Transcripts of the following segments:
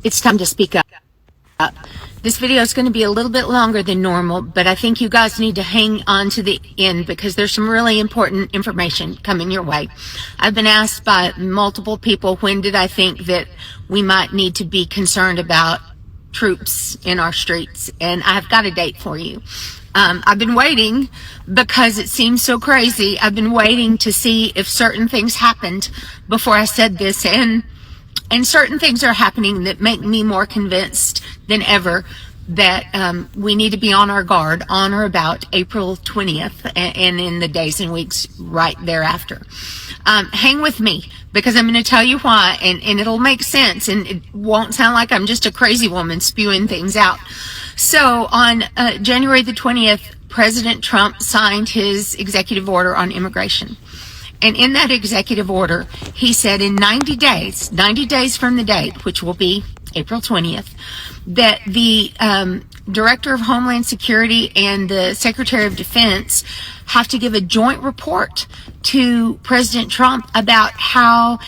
It's time to speak up. This video is going to be a little bit longer than normal, but I think you guys need to hang on to the end because there's some really important information coming your way. I've been asked by multiple people, when did I think that we might need to be concerned about troops in our streets? And I've got a date for you. I've been waiting because it seems so crazy. I've been waiting to see if certain things happened before I said this, and certain things are happening that make me more convinced than ever that we need to be on our guard on or about April 20th and in the days and weeks right thereafter. Hang with me because I'm going to tell you why, and it'll make sense, and it won't sound like I'm just a crazy woman spewing things out. So on January the 20th, President Trump signed his executive order on immigration. And in that executive order, he said in 90 days from the date, which will be April 20th, that the Director of Homeland Security and the Secretary of Defense have to give a joint report to President Trump about how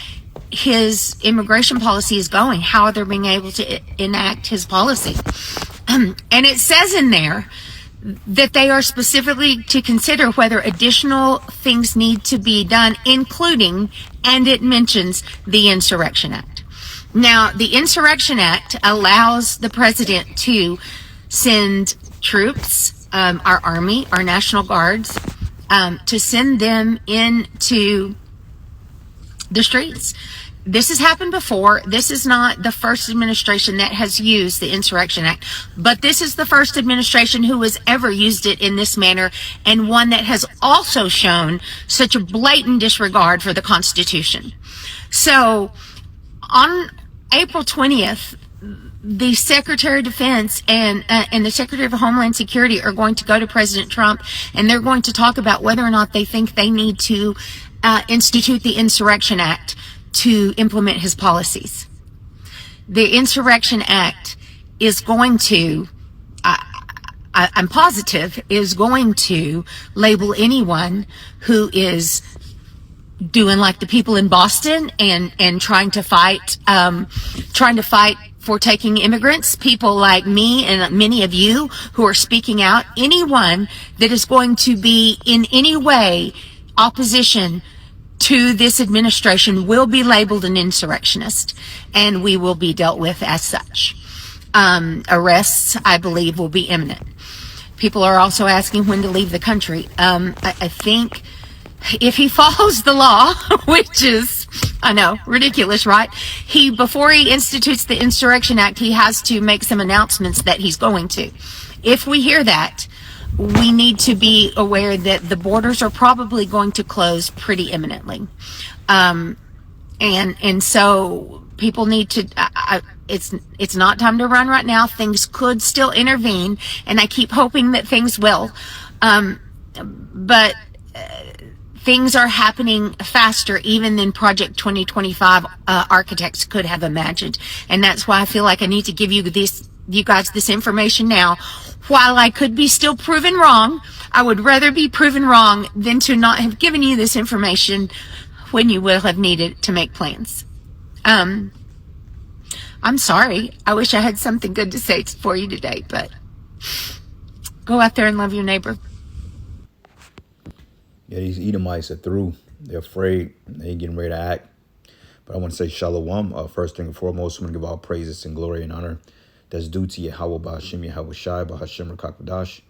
his immigration policy is going, how they're being able to enact his policy. And it says in there that they are specifically to consider whether additional things need to be done, including, and it mentions, the Insurrection Act. Now, the Insurrection Act allows the president to send troops, our Army, our National Guards, to send them into the streets. This has happened before. This is not the first administration that has used the Insurrection Act, but this is the first administration who has ever used it in this manner, and one that has also shown such a blatant disregard for the Constitution. So on April 20th, the Secretary of Defense and the Secretary of Homeland Security are going to go to President Trump, and they're going to talk about whether or not they think they need to institute the Insurrection Act to implement his policies. The Insurrection Act is going to, I'm positive, is going to label anyone who is doing like the people in Boston and trying to fight for taking immigrants, people like me and many of you who are speaking out. Anyone that is going to be in any way opposition to this administration will be labeled an insurrectionist, and we will be dealt with as such. Arrests, I believe, will be imminent. People are also asking when to leave the country. I think if he follows the law, which is, I know, ridiculous, right? Before he institutes the Insurrection Act, he has to make some announcements that he's going to. If we hear that, we need to be aware that the borders are probably going to close pretty imminently. And so people need to, it's not time to run right now. Things could still intervene, and I keep hoping that things will. But things are happening faster even than Project 2025 architects could have imagined. And that's why I feel like I need to give you guys this information now. While I could be still proven wrong, I would rather be proven wrong than to not have given you this information when you will have needed to make plans. I'm sorry. I wish I had something good to say for you today, but go out there and love your neighbor. Yeah, these Edomites are through. They're afraid. They ain't getting ready to act. But I want to say shalom. First thing and foremost, I'm going to give all praises and glory and honor that's due to Yahweh Ba'Hashem Yahweh Shai Ba'Hashem Rakakadash.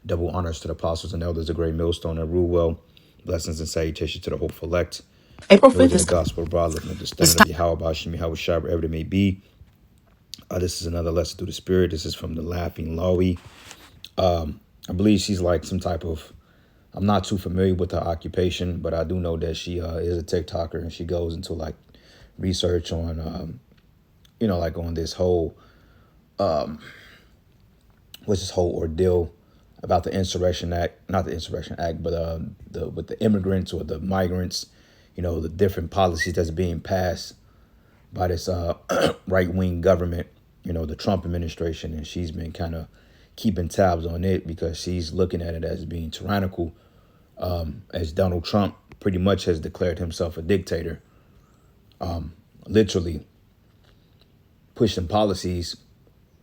Double honors to the apostles and elders, a great millstone that rule well. Blessings and salutations to the hopeful elect. April 5th is the gospel of God, looking at the standard of Yahweh Ba'Hashem Yahweh Shai, wherever it may be. This is another lesson through the Spirit. This is from the Laughing Lawi. I believe she's like some type of, I'm not too familiar with her occupation, but I do know that she is a TikToker, and she goes into like research on, like on this whole, what's this whole ordeal about the Insurrection Act, not the Insurrection Act, but with the immigrants or the migrants, the different policies that's being passed by this right-wing government, the Trump administration. And she's been kind of keeping tabs on it because she's looking at it as being tyrannical, as Donald Trump pretty much has declared himself a dictator, literally pushing policies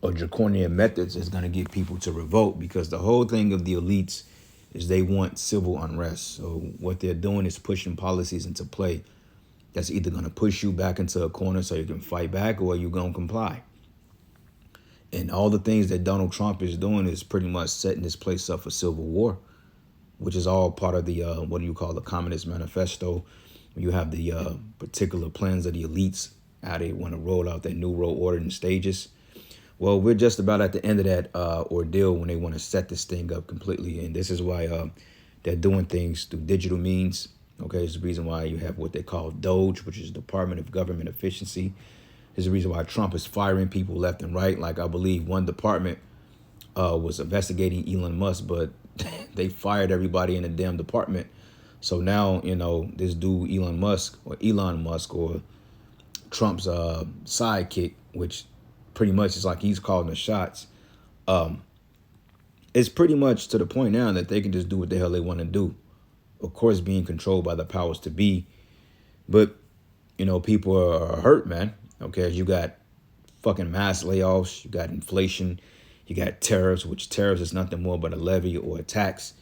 or draconian methods is going to get people to revolt, because the whole thing of the elites is they want civil unrest. So what they're doing is pushing policies into play that's either going to push you back into a corner so you can fight back, or you're going to comply. And all the things that Donald Trump is doing is pretty much setting this place up for civil war, which is all part of the, what do you call, the Communist Manifesto. You have the particular plans of the elites, how they want to roll out their New World Order in stages. Well, we're just about at the end of that ordeal when they want to set this thing up completely. And this is why they're doing things through digital means. Okay, it's the reason why you have what they call DOGE, which is Department of Government Efficiency. This is the reason why Trump is firing people left and right. Like, I believe one department was investigating Elon Musk, but they fired everybody in the damn department. So now, you know, this dude Elon Musk, or Trump's sidekick, which pretty much is like he's calling the shots. It's pretty much to the point now that they can just do what the hell they want to do. Of course, being controlled by the powers to be. But, you know, people are hurt, man. Okay, you got fucking mass layoffs. You got inflation. You got tariffs, which tariffs is nothing more but a levy or a tax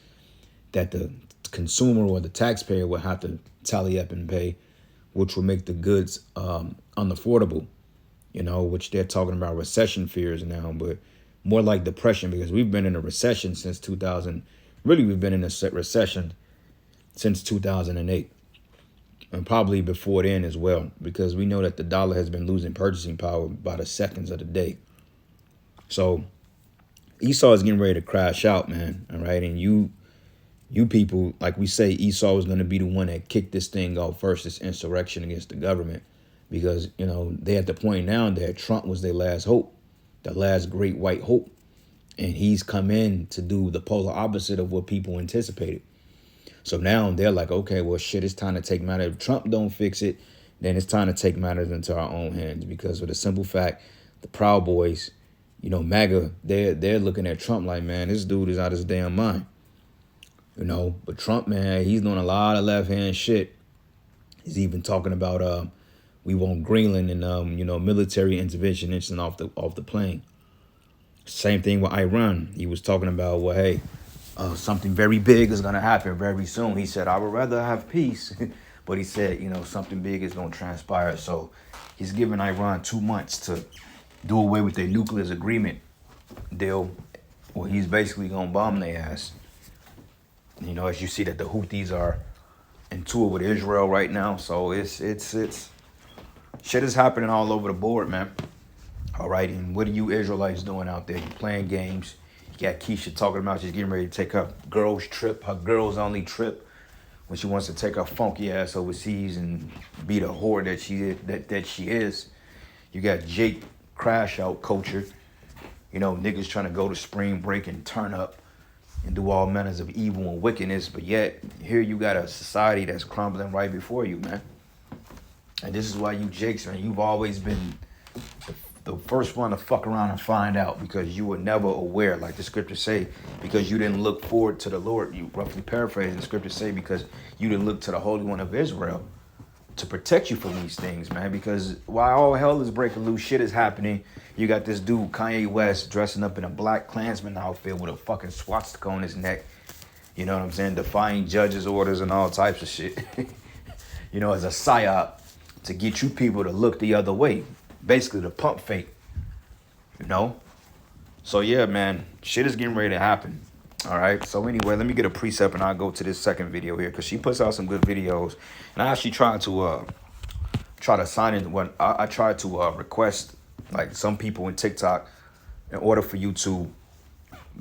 that the consumer or the taxpayer will have to tally up and pay, which will make the goods unaffordable, you know, which they're talking about recession fears now, but more like depression, because we've been in a recession since 2000. Really, we've been in a recession since 2008, and probably before then as well, because we know that the dollar has been losing purchasing power by the seconds of the day. So Esau is getting ready to crash out, man. All right. And you people, like we say, Esau was going to be the one that kicked this thing off first, this insurrection against the government, because, you know, they're at the point now that Trump was their last hope, the last great white hope. And he's come in to do the polar opposite of what people anticipated. So now they're like, okay, well, shit, it's time to take matters. If Trump don't fix it, then it's time to take matters into our own hands, because of the simple fact, the Proud Boys, you know, MAGA, they're looking at Trump like, man, this dude is out of his damn mind. You know, but Trump, man, he's doing a lot of left-hand shit. He's even talking about we want Greenland and you know, military intervention instant off the plane. Same thing with Iran. He was talking about, well, hey, something very big is gonna happen very soon. He said, I would rather have peace, but he said, you know, something big is gonna transpire. So he's giving Iran 2 months to do away with their nuclear agreement deal, or he's basically gonna bomb their ass. You know, as you see that the Houthis are in tour with Israel right now. So it's shit is happening all over the board, man. All right, and what are you Israelites doing out there? You playing games. You got Keisha talking about she's getting ready to take her girls trip, her girls only trip, when she wants to take her funky ass overseas and be the whore that she is. You got Jake crash out culture. You know, niggas trying to go to spring break and turn up and do all manners of evil and wickedness, but yet here you got a society that's crumbling right before you, man. And this is why you Jakes, man, you've always been the first one to fuck around and find out, because you were never aware, like the scriptures say, because you didn't look forward to the Lord. You roughly paraphrase the scriptures say, because you didn't look to the Holy One of Israel to protect you from these things, man. Because while all hell is breaking loose, shit is happening. You got this dude, Kanye West, dressing up in a black Klansman outfit with a fucking swastika on his neck. You know what I'm saying? Defying judges' orders and all types of shit. You know, as a psyop to get you people to look the other way. Basically, to pump fake. You know? So, yeah, man. Shit is getting ready to happen. All right. So, anyway, let me get a precept and I'll go to this second video here, because she puts out some good videos. And I actually tried to sign in when I tried to request, like, some people in TikTok, in order for you to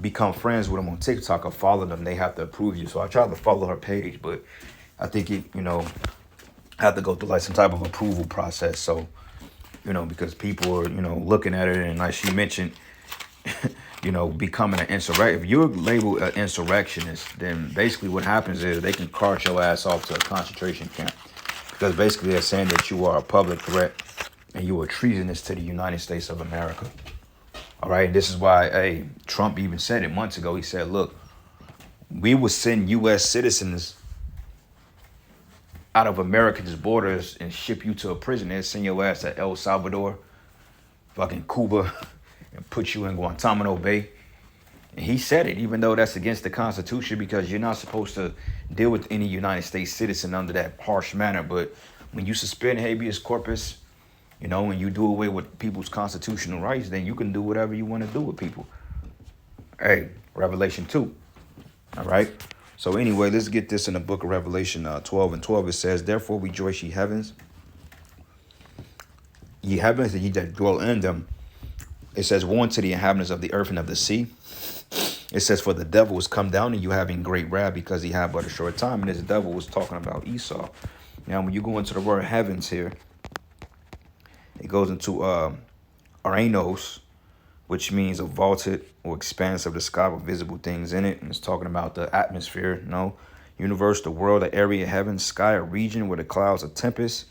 become friends with them on TikTok or follow them, they have to approve you. So I tried to follow her page, but I think it, you know, have to go through like some type of approval process. So, you know, because people are, you know, looking at it, and like she mentioned, you know, becoming an insurrection. If you're labeled an insurrectionist, then basically what happens is they can cart your ass off to a concentration camp, because basically they're saying that you are a public threat and you are treasonous to the United States of America. All right. And this is why, hey, Trump even said it months ago. He said, look, we will send U.S. citizens out of America's borders and ship you to a prison and send your ass to El Salvador fucking Cuba and put you in Guantanamo Bay. And he said it, even though that's against the Constitution, because you're not supposed to deal with any United States citizen under that harsh manner. But when you suspend habeas corpus, you know, when you do away with people's constitutional rights, then you can do whatever you want to do with people. Hey, Revelation 2. All right. So anyway, let's get this in the book of Revelation 12:12. It says, therefore rejoice, ye heavens, and ye that dwell in them. It says, woe unto the inhabitants of the earth and of the sea. It says, for the devil is come down to you having great wrath, because he had but a short time. And this devil was talking about Esau. Now, when you go into the word heavens here, it goes into Aranos, which means a vaulted or expanse of the sky with visible things in it. And it's talking about the atmosphere, universe, the world, the area, heaven, sky, a region where the clouds are tempest,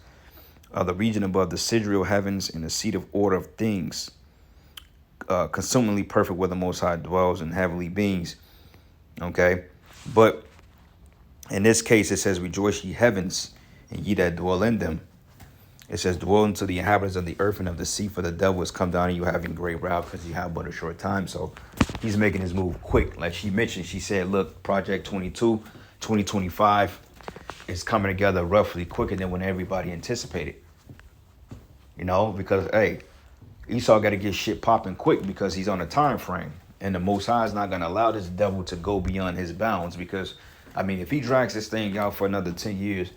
the region above the sidereal heavens and the seat of order of things, consumingly perfect where the Most High dwells in heavenly beings. Okay, but in this case, it says, rejoice, ye heavens, and ye that dwell in them. It says, dwell unto the inhabitants of the earth and of the sea, for the devil has come down and you having great wrath, because you have but a short time. So he's making his move quick. Like she mentioned, she said, look, Project 22, 2025 is coming together roughly quicker than when everybody anticipated. You know, because, hey, Esau got to get shit popping quick because he's on a time frame. And the Most High is not going to allow this devil to go beyond his bounds, because, I mean, if he drags this thing out for another 10 years,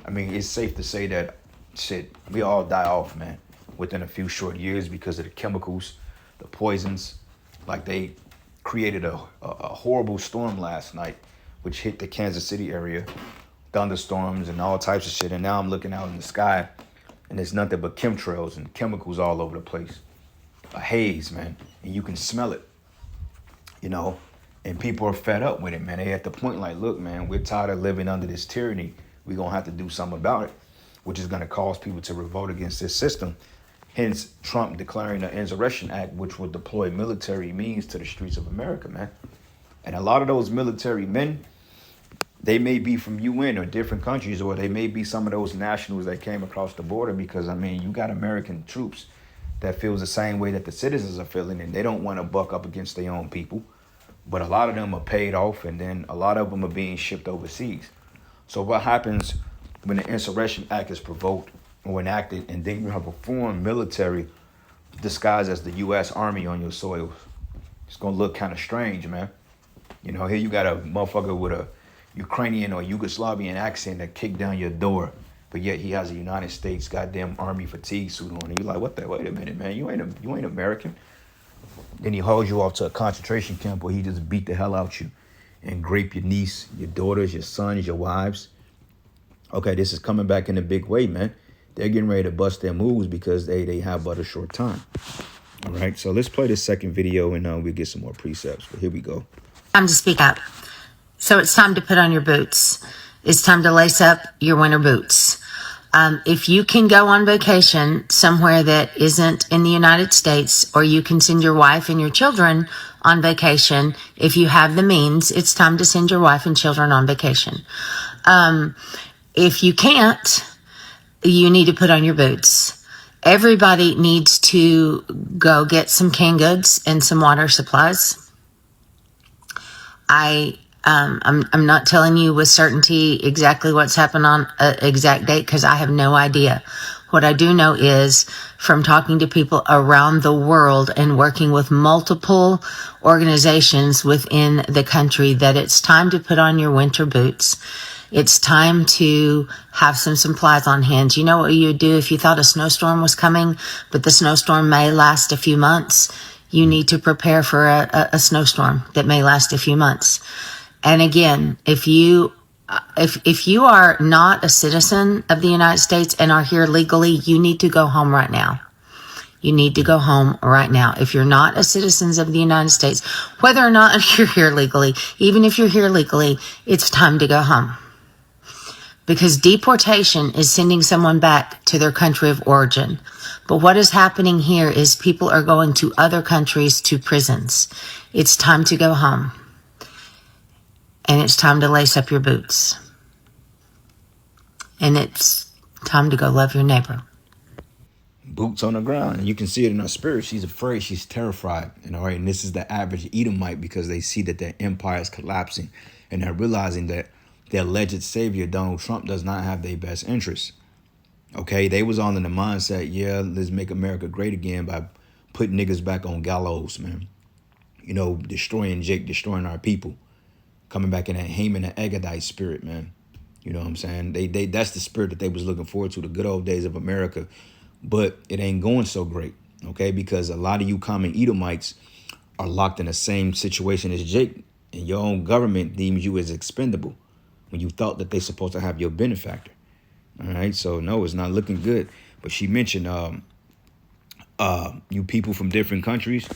I mean, it's safe to say that shit, we all die off, man, within a few short years because of the chemicals, the poisons. Like, they created a horrible storm last night, which hit the Kansas City area, thunderstorms and all types of shit. And now I'm looking out in the sky, and there's nothing but chemtrails and chemicals all over the place. A haze, man, and you can smell it, you know, and people are fed up with it, man. They at the point like, look, man, we're tired of living under this tyranny. We're going to have to do something about it, which is going to cause people to revolt against this system. Hence, Trump declaring the Insurrection Act, which would deploy military means to the streets of America, man. And a lot of those military men, they may be from UN or different countries, or they may be some of those nationals that came across the border, because, I mean, you got American troops that feels the same way that the citizens are feeling, and they don't want to buck up against their own people. But a lot of them are paid off, and then a lot of them are being shipped overseas. So what happens when the Insurrection Act is provoked or enacted, and then you have a foreign military disguised as the U.S. Army on your soil? It's going to look kind of strange, man. You know, here you got a motherfucker with a Ukrainian or Yugoslavian accent that kicked down your door, but yet he has a United States goddamn army fatigue suit on. And you're like, what the, wait a minute, man, you ain't American. Then he hauls you off to a concentration camp where he just beat the hell out you and grape your niece, your daughters, your sons, your wives. Okay, this is coming back in a big way, man. They're getting ready to bust their moves because they have but a short time. All right, so let's play this second video, and we'll get some more precepts. But here we go. Time to speak up. So it's time to put on your boots. It's time to lace up your winter boots. If you can go on vacation somewhere that isn't in the United States, or you can send your wife and your children on vacation, if you have the means, it's time to send your wife and children on vacation. If you can't, you need to put on your boots. Everybody needs to go get some canned goods and some water supplies. I'm not telling you with certainty exactly what's happened on an exact date, because I have no idea. What I do know is, from talking to people around the world and working with multiple organizations within the country, that it's time to put on your winter boots. It's time to have some supplies on hand. You know what you would do if you thought a snowstorm was coming, but the snowstorm may last a few months? You need to prepare for a snowstorm that may last a few months. And again, if you are not a citizen of the United States and are here legally, you need to go home right now. You need to go home right now. If you're not a citizen of the United States, whether or not you're here legally, even if you're here legally, it's time to go home. Because deportation is sending someone back to their country of origin. But what is happening here is people are going to other countries, to prisons. It's time to go home. And it's time to lace up your boots. And it's time to go love your neighbor. Boots on the ground. And you can see it in her spirit. She's afraid. She's terrified. And all right, and this is the average Edomite because they see that their empire is collapsing. And they're realizing that their alleged savior, Donald Trump, does not have their best interests. Okay, they was on in the mindset, yeah, let's make America great again by putting niggas back on gallows, man. You know, destroying Jake, destroying our people. Coming back in that Haman and Agagite spirit, man. You know what I'm saying? They that's the spirit that they was looking forward to, the good old days of America. But it ain't going so great, okay? Because a lot of you common Edomites are locked in the same situation as Jake. And your own government deems you as expendable when you thought that they supposed to have your benefactor. All right, so no, it's not looking good. But she mentioned you people from different countries,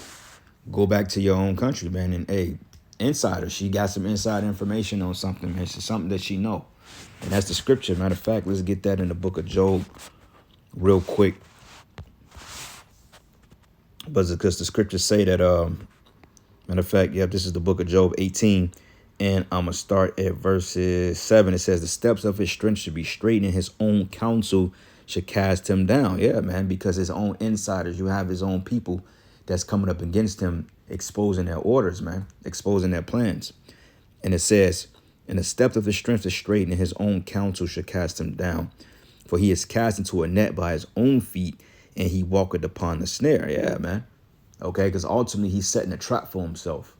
go back to your own country, man. And hey, insider, she got some inside information on something, man. It's something that she know. And that's the scripture. Matter of fact, let's get that in the book of Job real quick. But because the scriptures say that, matter of fact, yep, this is the book of Job 18. And I'm going to start at verses 7. It says, the steps of his strength should be straight, and his own counsel should cast him down. Yeah, man, because his own insiders, you have his own people that's coming up against him, exposing their orders, man, exposing their plans. And it says, and the steps of his strength is straight, and his own counsel should cast him down. For he is cast into a net by his own feet, and he walketh upon the snare. Yeah, man. Okay, because ultimately he's setting a trap for himself.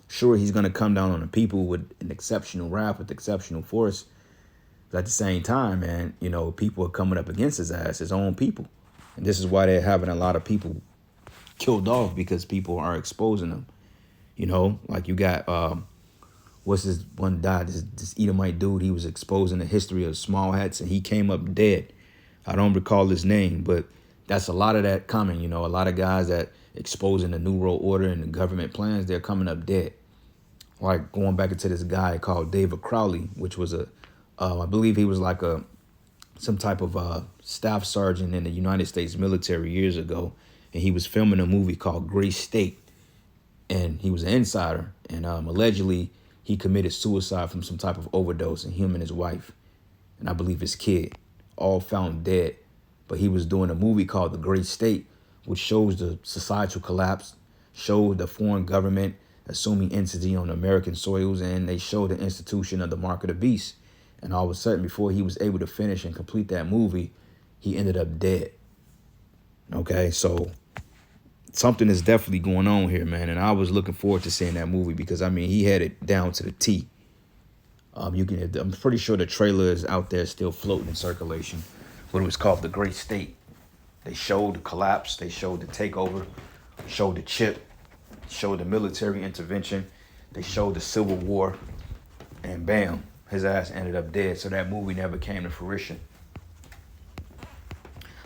Sure, he's going to come down on the people with an exceptional wrath, with exceptional force. But at the same time, man, you know, people are coming up against his ass, his own people. And this is why they're having a lot of people killed off, because people are exposing them. You know, like you got, what's this one died, this Edomite dude, he was exposing the history of small hats, and he came up dead. I don't recall his name, but that's a lot of that coming, you know, a lot of guys that exposing the New World Order and the government plans, they're coming up dead. Like going back into this guy called David Crowley, which was I believe he was like some type of staff sergeant in the United States military years ago. And he was filming a movie called Gray State. And he was an insider. And allegedly he committed suicide from some type of overdose, and him and his wife, and I believe his kid, all found dead. But he was doing a movie called The Great State, which shows the societal collapse, showed the foreign government assuming entity on American soils, and they showed the institution of the mark of the beast. And all of a sudden, before he was able to finish and complete that movie, he ended up dead. Okay, so something is definitely going on here, man. And I was looking forward to seeing that movie because, I mean, he had it down to the T. I'm pretty sure the trailer is out there still floating in circulation. But it was called The Great State. They showed the collapse. They showed the takeover. Showed the chip. Showed the military intervention. They showed the Civil War. And bam, his ass ended up dead. So that movie never came to fruition.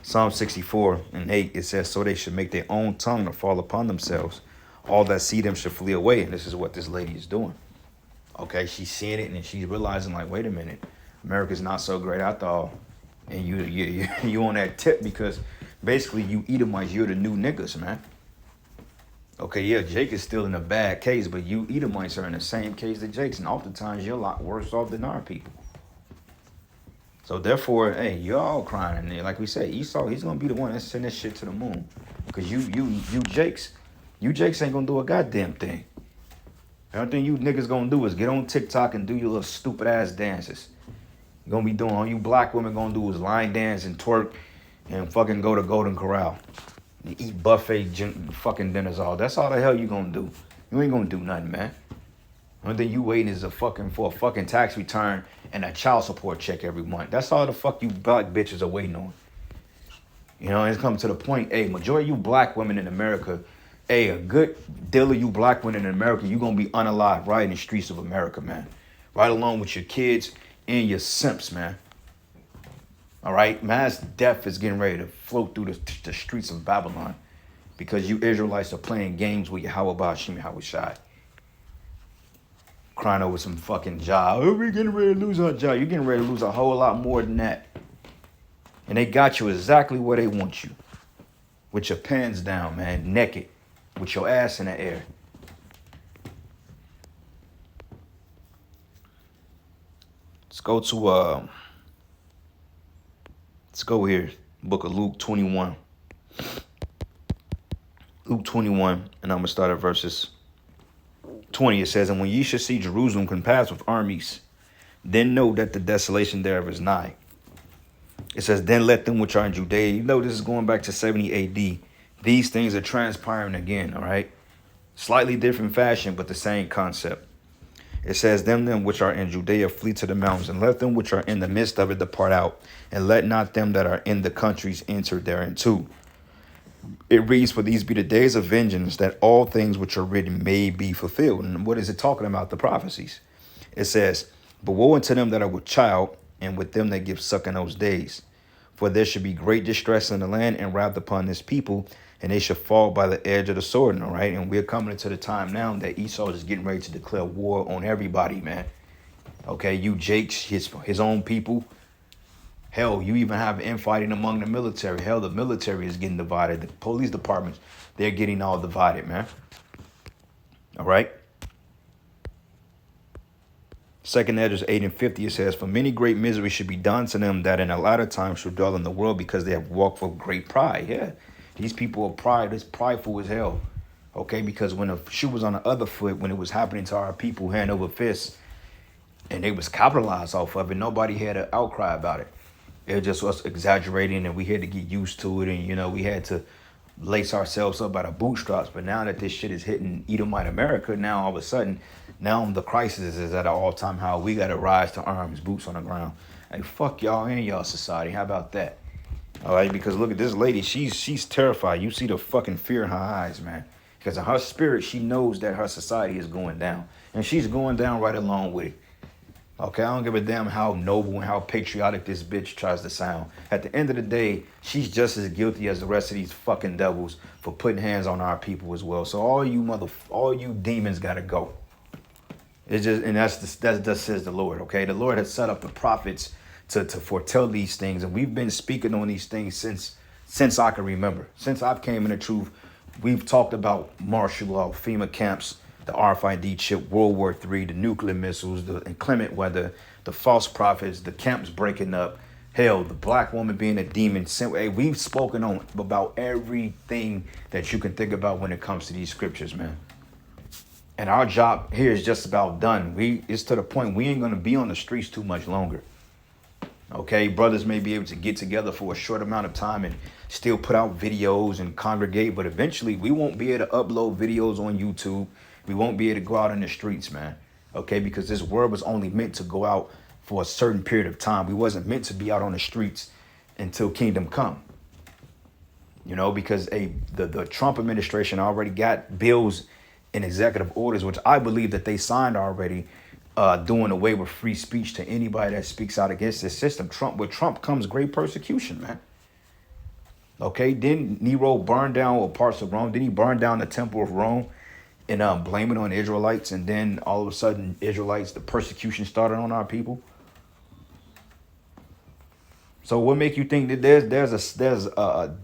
Psalm 64:8, it says, so they should make their own tongue to fall upon themselves. All that see them should flee away. And this is what this lady is doing. Okay, she's seeing it and she's realizing, like, wait a minute, America's not so great after all. And you on that tip because basically you Edomites, you're the new niggas, man. Okay, yeah, Jake is still in a bad case, but you Edomites are in the same case that Jake's. And oftentimes you're a lot worse off than our people. So therefore, hey, you're all crying. And like we said, Esau, he's going to be the one that send this shit to the moon. Because you Jakes ain't going to do a goddamn thing. Everything you niggas going to do is get on TikTok and do your little stupid ass dances. You're going to be doing, all you black women going to do is line dance and twerk and fucking go to Golden Corral. And eat buffet fucking dinners all. That's all the hell you going to do. You ain't going to do nothing, man. Only thing you waiting is for a fucking tax return and a child support check every month. That's all the fuck you black bitches are waiting on. You know, it's coming to the point, hey, majority of you black women in America, hey, a good deal of you black women in America, you're going to be unalive right in the streets of America, man. Right along with your kids and your simps, man. All right? Mass death is getting ready to float through the streets of Babylon because you Israelites are playing games with Yahweh Shimi Hawashai. Crying over some fucking job. Oh, we're getting ready to lose our job. You're getting ready to lose a whole lot more than that. And they got you exactly where they want you. With your pants down, man. Naked. With your ass in the air. Let's go here. Book of Luke 21. Luke 21, and I'm going to start at verses 20. It says, and when ye shall see Jerusalem compassed with armies, then know that the desolation thereof is nigh. It says, then let them which are in Judea, you know this is going back to 70 AD. These things are transpiring again, all right? Slightly different fashion, but the same concept. It says, them which are in Judea flee to the mountains, and let them which are in the midst of it depart out, and let not them that are in the countries enter thereinto. It reads, for these be the days of vengeance, that all things which are written may be fulfilled. And what is it talking about? The prophecies. It says, but woe unto them that are with child, and with them that give suck in those days. For there should be great distress in the land, and wrath upon this people, and they shall fall by the edge of the sword. All right. And we're coming into the time now that Esau is getting ready to declare war on everybody, man. Okay. You Jake's, his own people. Hell, you even have infighting among the military. Hell, the military is getting divided. The police departments, they're getting all divided, man. All right. Second Edges 8 and 50, it says, for many great misery should be done to them that in a latter time should dwell in the world, because they have walked with great pride. Yeah. These people are pride. It's prideful as hell. Okay, because when the shoe was on the other foot, when it was happening to our people hand over fist, and they was capitalized off of it, nobody had an outcry about it. It just was exaggerating, and we had to get used to it, and you know we had to lace ourselves up by the bootstraps. But now that this shit is hitting Edomite America, now all of a sudden, now the crisis is at an all-time high. We got to rise to arms, boots on the ground. Hey, fuck y'all and y'all society. How about that? All right, because look at this lady. She's terrified. You see the fucking fear in her eyes, man. Because in her spirit, she knows that her society is going down. And she's going down right along with it. Okay, I don't give a damn how noble and how patriotic this bitch tries to sound. At the end of the day, she's just as guilty as the rest of these fucking devils for putting hands on our people as well. So all you demons gotta go. It's just, and that says the Lord. Okay, the Lord has set up the prophets to foretell these things, and we've been speaking on these things since I can remember. Since I've came in the truth, we've talked about martial law, FEMA camps, the RFID chip, World War III, the nuclear missiles, the inclement weather, the false prophets, the camps breaking up, hell, the black woman being a demon. Hey, we've spoken on about everything that you can think about when it comes to these scriptures, man. And our job here is just about done. It's to the point we ain't gonna be on the streets too much longer. Okay, brothers may be able to get together for a short amount of time and still put out videos and congregate, but eventually we won't be able to upload videos on YouTube. We won't be able to go out in the streets, man. Okay, because this word was only meant to go out for a certain period of time. We wasn't meant to be out on the streets until kingdom come. You know, because the Trump administration already got bills and executive orders, which I believe that they signed already, doing away with free speech to anybody that speaks out against this system. With Trump comes great persecution, man. Okay, didn't Nero burn down parts of Rome? Didn't he burn down the temple of Rome and blame it on the Israelites? And then all of a sudden, Israelites, the persecution started on our people. So what make you think that there's a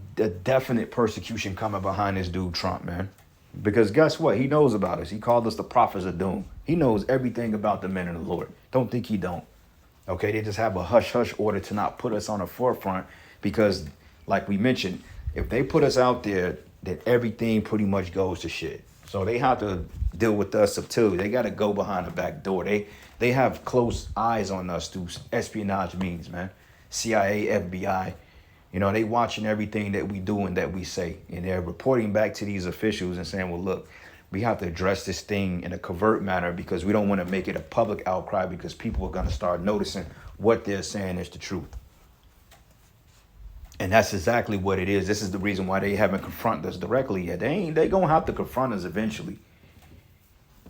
definite persecution coming behind this dude Trump, man? Because guess what? He knows about us. He called us the prophets of doom. He knows everything about the men of the Lord. Don't think he don't. Okay, they just have a hush-hush order to not put us on the forefront because, like we mentioned, if they put us out there, then everything pretty much goes to shit. So they have to deal with us too. They got to go behind the back door. They have close eyes on us through espionage means, man. CIA, FBI. You know, they watching everything that we do and that we say. And they're reporting back to these officials and saying, well, look, we have to address this thing in a covert manner because we don't want to make it a public outcry because people are going to start noticing what they're saying is the truth. And that's exactly what it is. This is the reason why they haven't confronted us directly yet. They going to have to confront us eventually.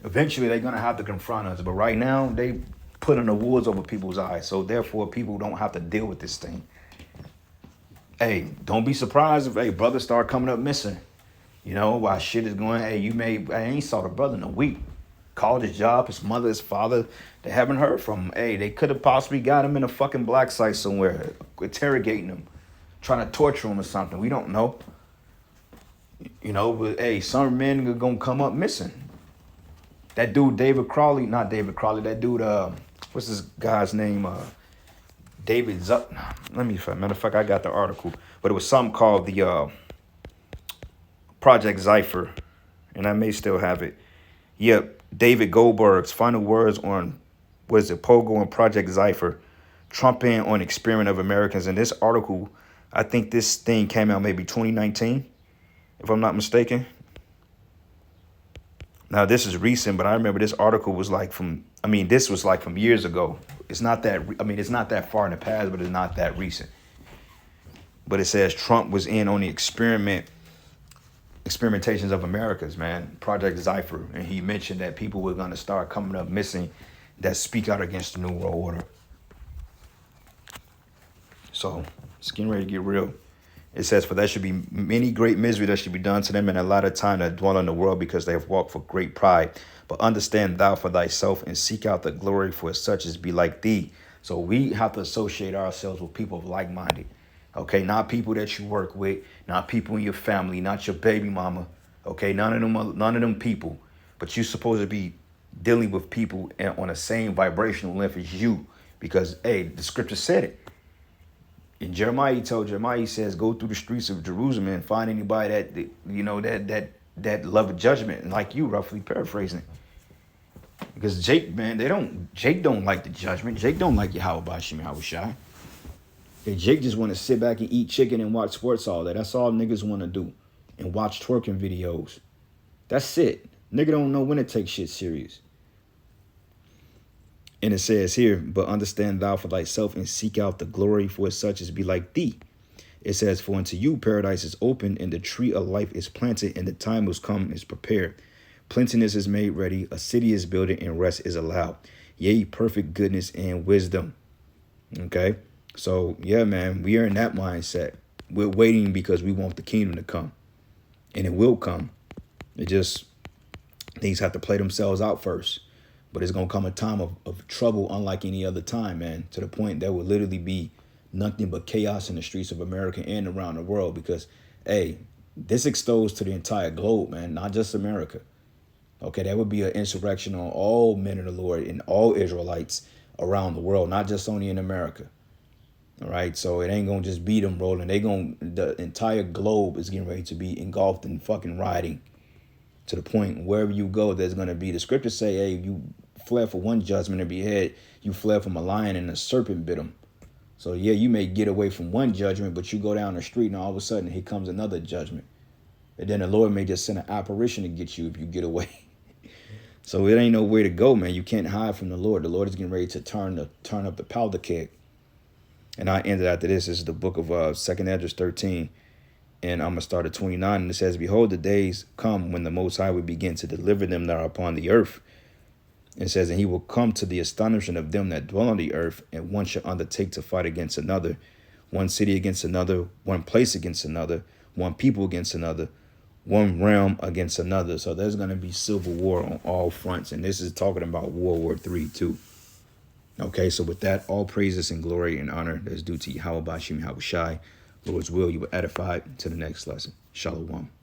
Eventually, they're going to have to confront us. But right now, they put in the woods over people's eyes. So therefore, people don't have to deal with this thing. Hey, don't be surprised if, brothers start coming up missing. You know, while shit is going, I ain't saw the brother in a week. Called his job, his mother, his father. They haven't heard from him. Hey, they could have possibly got him in a fucking black site somewhere, interrogating him, trying to torture him or something. We don't know. You know, but hey, some men are going to come up missing. That dude, that dude, what's this guy's name? David Zuck. Matter of fact, I got the article. but it was something called the Project Cypher, and I may still have it. Yep, David Goldberg's final words on, what is it, Pogo and Project Cypher, Trump in on experiment of Americans. In this article, I think this thing came out maybe 2019, if I'm not mistaken. Now, this is recent, but I remember this article was like this was like from years ago. It's not that, it's not that far in the past, but it's not that recent. But it says Trump was in on the experimentations of Americas, man, Project Cypher. And he mentioned that people were going to start coming up missing that speak out against the New World Order. So it's getting ready to get real. It says, for there should be many great misery that should be done to them, and a lot of time that dwell in the world, because they have walked for great pride. But understand thou for thyself, and seek out the glory, for such as be like thee. So we have to associate ourselves with people of like-minded. Okay, not people that you work with, not people in your family, not your baby mama. Okay, none of them people. But you're supposed to be dealing with people on the same vibrational length as you, because hey, the scripture said it. In Jeremiah, he told Jeremiah, he says, go through the streets of Jerusalem and find anybody that love of judgment, and like you, roughly paraphrasing. Because Jake don't like the judgment. Jake don't like Yahweh Bashim Yahushai. Hey, Jake just want to sit back and eat chicken and watch sports all day. That's all niggas want to do. And watch twerking videos. That's it. Nigga don't know when to take shit serious. And it says here, but understand thou for thyself, and seek out the glory, for such as be like thee. It says, for unto you paradise is open, and the tree of life is planted, and the time was come is prepared. Plenteousness is made ready, a city is builded, and rest is allowed. Yea, perfect goodness and wisdom. Okay? So, yeah, man, we are in that mindset. We're waiting because we want the kingdom to come. And it will come. It just, things have to play themselves out first. But it's going to come a time of trouble unlike any other time, man, to the point there will literally be nothing but chaos in the streets of America and around the world, because, hey, this extends to the entire globe, man, not just America. Okay, that would be an insurrection on all men of the Lord and all Israelites around the world, not just only in America. All right, so it ain't going to just be them rolling. The entire globe is getting ready to be engulfed in fucking rioting. To the point wherever you go, there's going to be, the scriptures say, hey, you fled for one judgment and behead, you fled from a lion and a serpent bit him. So yeah, you may get away from one judgment, but you go down the street and all of a sudden here comes another judgment. And then the Lord may just send an apparition to get you if you get away. So it ain't no way to go, man. You can't hide from the Lord. The Lord is getting ready to turn up the powder keg. And I ended after this. This is the book of 2nd Esdras 13. And I'm going to start at 29. And it says, behold, the days come when the Most High will begin to deliver them that are upon the earth. It says, and he will come to the astonishment of them that dwell on the earth, and one shall undertake to fight against another, one city against another, one place against another, one people against another, one realm against another. So there's going to be civil war on all fronts. And this is talking about World War III too. Okay, so with that, all praises and glory and honor that is due to Yahweh Bashim Yahushai. Lord's will, you will edify to the next lesson. Shalom.